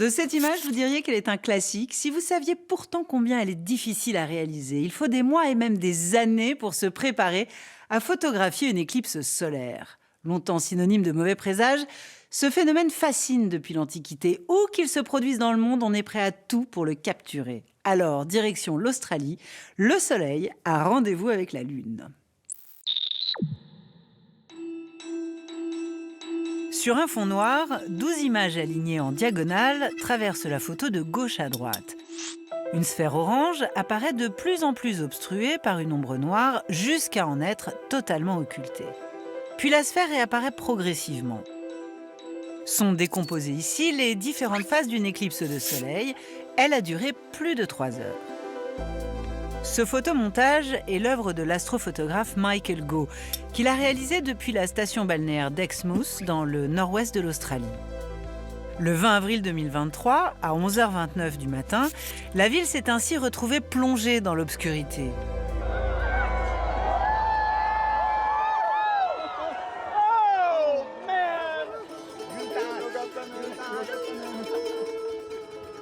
De cette image, vous diriez qu'elle est un classique, si vous saviez pourtant combien elle est difficile à réaliser. Il faut des mois et même des années pour se préparer à photographier une éclipse solaire. Longtemps synonyme de mauvais présage, ce phénomène fascine depuis l'Antiquité. Où qu'il se produise dans le monde, on est prêt à tout pour le capturer. Alors, direction l'Australie, le Soleil a rendez-vous avec la Lune. Sur un fond noir, 12 images alignées en diagonale traversent la photo de gauche à droite. Une sphère orange apparaît de plus en plus obstruée par une ombre noire jusqu'à en être totalement occultée. Puis la sphère réapparaît progressivement. Sont décomposées ici les différentes phases d'une éclipse de soleil. Elle a duré plus de 3 heures. Ce photomontage est l'œuvre de l'astrophotographe Michael Gove, qu'il a réalisé depuis la station balnéaire d'Exmouth, dans le nord-ouest de l'Australie. Le 20 avril 2023, à 11h29 du matin, la ville s'est ainsi retrouvée plongée dans l'obscurité.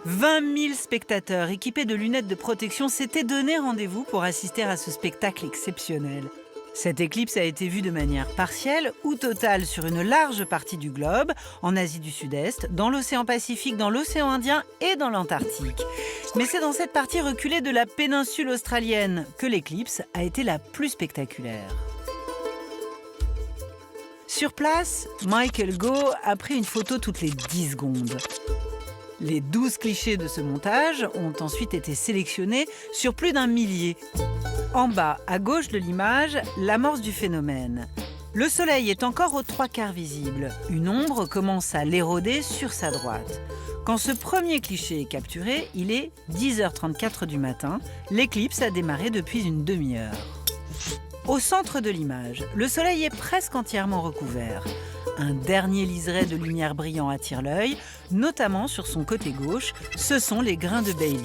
« 20 000 spectateurs équipés de lunettes de protection s'étaient donné rendez-vous pour assister à ce spectacle exceptionnel. Cette éclipse a été vue de manière partielle ou totale sur une large partie du globe, en Asie du Sud-Est, dans l'océan Pacifique, dans l'océan Indien et dans l'Antarctique. Mais c'est dans cette partie reculée de la péninsule australienne que l'éclipse a été la plus spectaculaire. Sur place, Michael Gove a pris une photo toutes les 10 secondes. Les 12 clichés de ce montage ont ensuite été sélectionnés sur plus d'1 millier. En bas, à gauche de l'image, l'amorce du phénomène. Le soleil est encore aux 3/4 visible. Une ombre commence à l'éroder sur sa droite. Quand ce premier cliché est capturé, il est 10h34 du matin. L'éclipse a démarré depuis une demi-heure. Au centre de l'image, le soleil est presque entièrement recouvert. Un dernier liseré de lumière brillant attire l'œil, notamment sur son côté gauche, ce sont les grains de Bailey.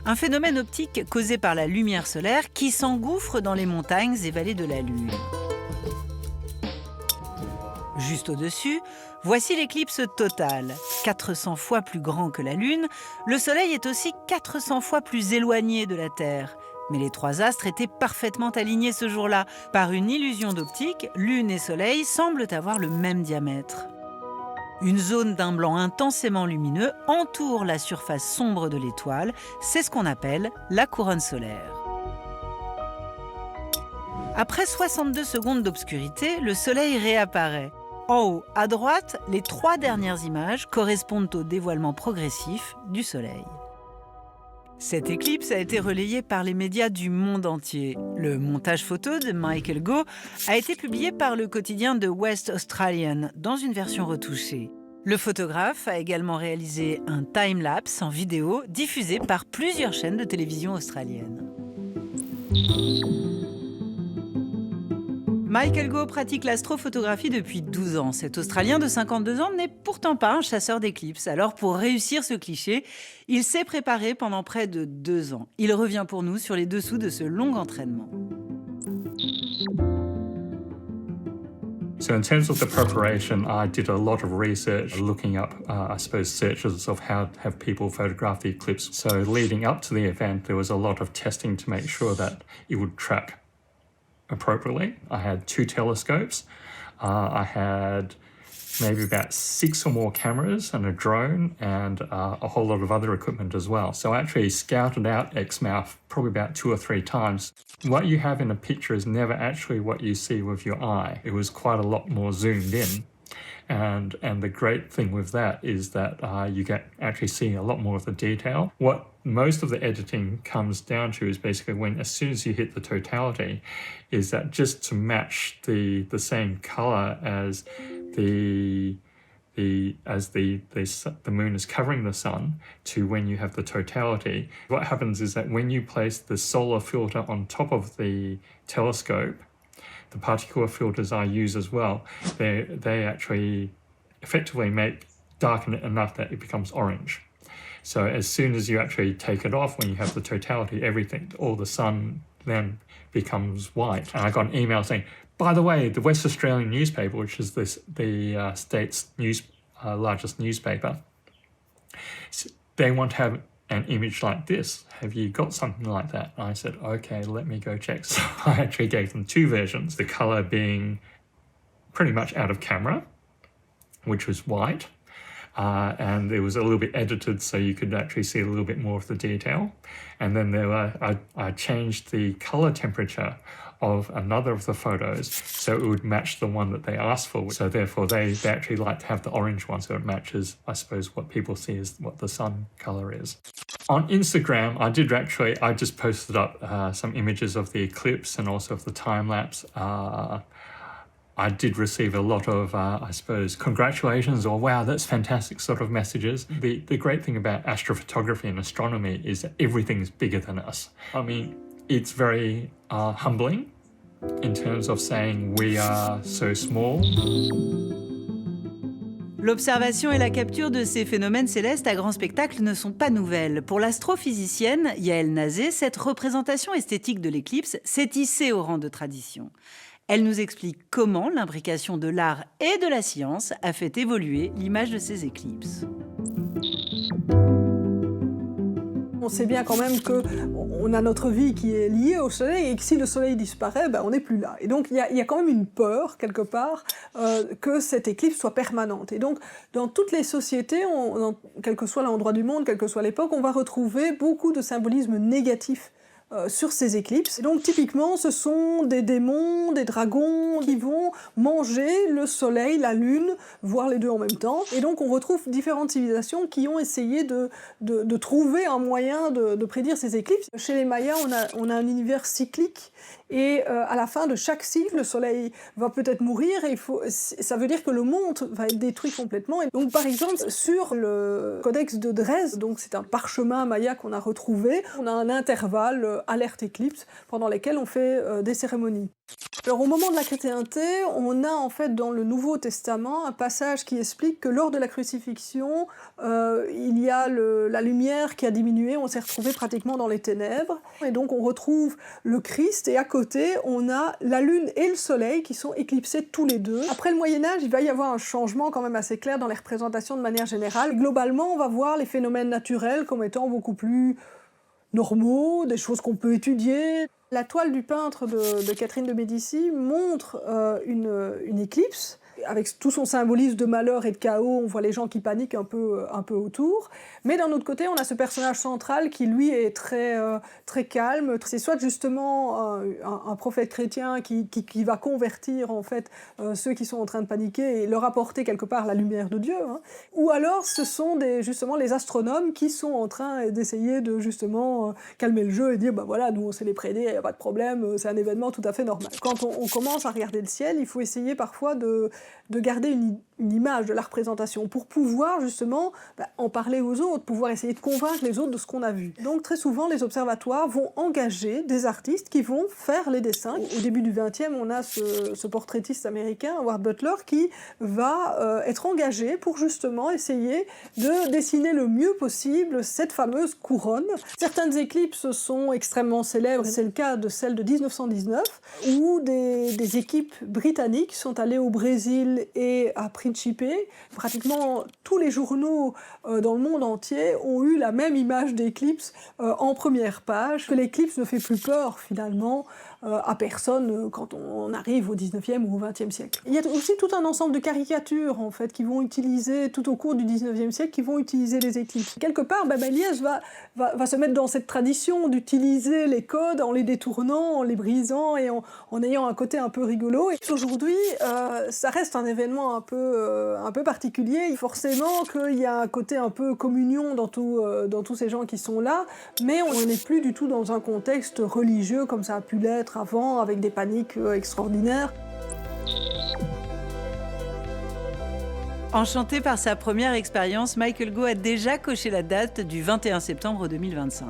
Un phénomène optique causé par la lumière solaire qui s'engouffre dans les montagnes et vallées de la Lune. Juste au-dessus, voici l'éclipse totale. 400 fois plus grand que la Lune, le Soleil est aussi 400 fois plus éloigné de la Terre. Mais les 3 astres étaient parfaitement alignés ce jour-là. Par une illusion d'optique, Lune et Soleil semblent avoir le même diamètre. Une zone d'un blanc intensément lumineux entoure la surface sombre de l'étoile. C'est ce qu'on appelle la couronne solaire. Après 62 secondes d'obscurité, le Soleil réapparaît. En haut, à droite, les 3 dernières images correspondent au dévoilement progressif du Soleil. Cette éclipse a été relayée par les médias du monde entier. Le montage photo de Michael Gove a été publié par le quotidien The West Australian dans une version retouchée. Le photographe a également réalisé un time-lapse en vidéo diffusé par plusieurs chaînes de télévision australiennes. Michael Gove pratique l'astrophotographie depuis 12 ans. Cet Australien de 52 ans n'est pourtant pas un chasseur d'éclipses. Alors pour réussir ce cliché, il s'est préparé pendant près de 2 ans. Il revient pour nous sur les dessous de ce long entraînement. So in terms of the preparation, I did a lot of research looking up, I suppose, searches of how have people photograph the eclipse. So leading up to the event, there was a lot of testing to make sure that it would track appropriately. I had 2 telescopes. I had maybe about 6 or more cameras and a drone and a whole lot of other equipment as well. So I actually scouted out Exmouth probably about 2 or 3 times. What you have in a picture is never actually what you see with your eye. It was quite a lot more zoomed in. And the great thing with that is that you get actually seeing a lot more of the detail. What most of the editing comes down to is basically when, as soon as you hit the totality, is that just to match the same color as the moon is covering the sun to when you have the totality. What happens is that when you place the solar filter on top of the telescope, the particular filters I use as well, they actually effectively darken it enough that it becomes orange. So as soon as you actually take it off, when you have the totality, everything, all the sun then becomes white. And I got an email saying, by the way, the West Australian newspaper, which is the state's largest newspaper, they want to have an image like this. Have you got something like that? And I said, okay, let me go check. So I actually gave them two versions, the color being pretty much out of camera, which was white, and it was a little bit edited so you could actually see a little bit more of the detail. And then I changed the color temperature of another of the photos so it would match the one that they asked for. So therefore they actually like to have the orange one so it matches, I suppose, what people see as what the sun color is. On Instagram, I just posted up some images of the eclipse and also of the time-lapse. I did receive a lot of, I suppose, congratulations or wow, that's fantastic sort of messages. The great thing about astrophotography and astronomy is that everything's bigger than us. I mean, it's very humbling in terms of saying we are so small. L'observation et la capture de ces phénomènes célestes à grand spectacle ne sont pas nouvelles. Pour l'astrophysicienne Yael Nazé, cette représentation esthétique de l'éclipse s'est hissée au rang de tradition. Elle nous explique comment l'imbrication de l'art et de la science a fait évoluer l'image de ces éclipses. On sait bien quand même qu'on a notre vie qui est liée au soleil et que si le soleil disparaît, on n'est plus là. Et donc il y a quand même une peur, quelque part, que cette éclipse soit permanente. Et donc dans toutes les sociétés, quel que soit l'endroit du monde, quelle que soit l'époque, on va retrouver beaucoup de symbolisme négatif sur ces éclipses. Et donc typiquement, ce sont des démons, des dragons qui vont manger le soleil, la lune, voire les deux en même temps. Et donc on retrouve différentes civilisations qui ont essayé de trouver un moyen de prédire ces éclipses. Chez les Mayas, on a un univers cyclique et à la fin de chaque cycle, le soleil va peut-être mourir et ça veut dire que le monde va être détruit complètement. Et donc par exemple, sur le codex de Dresde, donc c'est un parchemin maya qu'on a retrouvé, on a un intervalle alerte éclipse pendant lesquels on fait des cérémonies. Alors au moment de la chrétienté, on a en fait dans le Nouveau Testament un passage qui explique que lors de la crucifixion, il y a la lumière qui a diminué, on s'est retrouvé pratiquement dans les ténèbres. Et donc on retrouve le Christ et à côté, on a la lune et le soleil qui sont éclipsés tous les deux. Après le Moyen-Âge, il va y avoir un changement quand même assez clair dans les représentations de manière générale. Globalement, on va voir les phénomènes naturels comme étant beaucoup plus normaux, des choses qu'on peut étudier. La toile du peintre de Catherine de Médicis montre une éclipse avec tout son symbolisme de malheur et de chaos. On voit les gens qui paniquent un peu autour. Mais d'un autre côté, on a ce personnage central qui, lui, est très calme. C'est soit justement un prophète chrétien qui va convertir en fait ceux qui sont en train de paniquer et leur apporter quelque part la lumière de Dieu. Ou alors, ce sont justement les astronomes qui sont en train d'essayer de justement calmer le jeu et dire voilà, nous on sait les prédire, il n'y a pas de problème, c'est un événement tout à fait normal. Quand on commence à regarder le ciel, il faut essayer parfois de garder une image de la représentation pour pouvoir justement en parler aux autres, pouvoir essayer de convaincre les autres de ce qu'on a vu. Donc très souvent, les observatoires vont engager des artistes qui vont faire les dessins. Au début du XXe, on a ce portraitiste américain, Howard Butler, qui va être engagé pour justement essayer de dessiner le mieux possible cette fameuse couronne. Certaines éclipses sont extrêmement célèbres, c'est le cas de celle de 1919, où des équipes britanniques sont allées au Brésil et à Principe. Pratiquement tous les journaux dans le monde entier ont eu la même image d'éclipse en première page, que l'éclipse ne fait plus peur finalement à personne quand on arrive au 19e ou au 20e siècle. Il y a aussi tout un ensemble de caricatures en fait qui vont utiliser tout au cours du 19e siècle, qui vont utiliser les éclipses. Quelque part, Méliès va se mettre dans cette tradition d'utiliser les codes en les détournant, en les brisant et en ayant un côté un peu rigolo. Et aujourd'hui, ça reste un événement un peu particulier. Forcément qu'il y a un côté un peu communion dans tous ces gens qui sont là, mais on n'est plus du tout dans un contexte religieux comme ça a pu l'être avant, avec des paniques extraordinaires. Enchanté par sa première expérience, Michael Gove a déjà coché la date du 21 septembre 2025.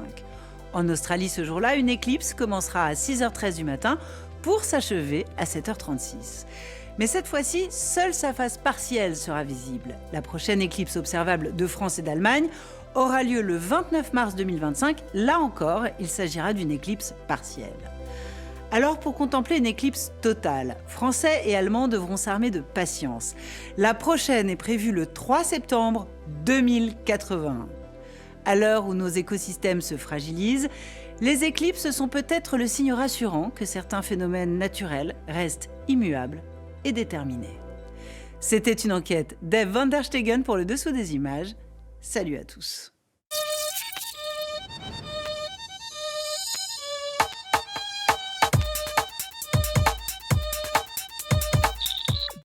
En Australie ce jour-là, une éclipse commencera à 6h13 du matin pour s'achever à 7h36. Mais cette fois-ci, seule sa face partielle sera visible. La prochaine éclipse observable de France et d'Allemagne aura lieu le 29 mars 2025. Là encore, il s'agira d'une éclipse partielle. Alors pour contempler une éclipse totale, Français et Allemands devront s'armer de patience. La prochaine est prévue le 3 septembre 2081. À l'heure où nos écosystèmes se fragilisent, les éclipses sont peut-être le signe rassurant que certains phénomènes naturels restent immuables et déterminés. C'était une enquête d'Eve van der Stegen pour le Dessous des images. Salut à tous.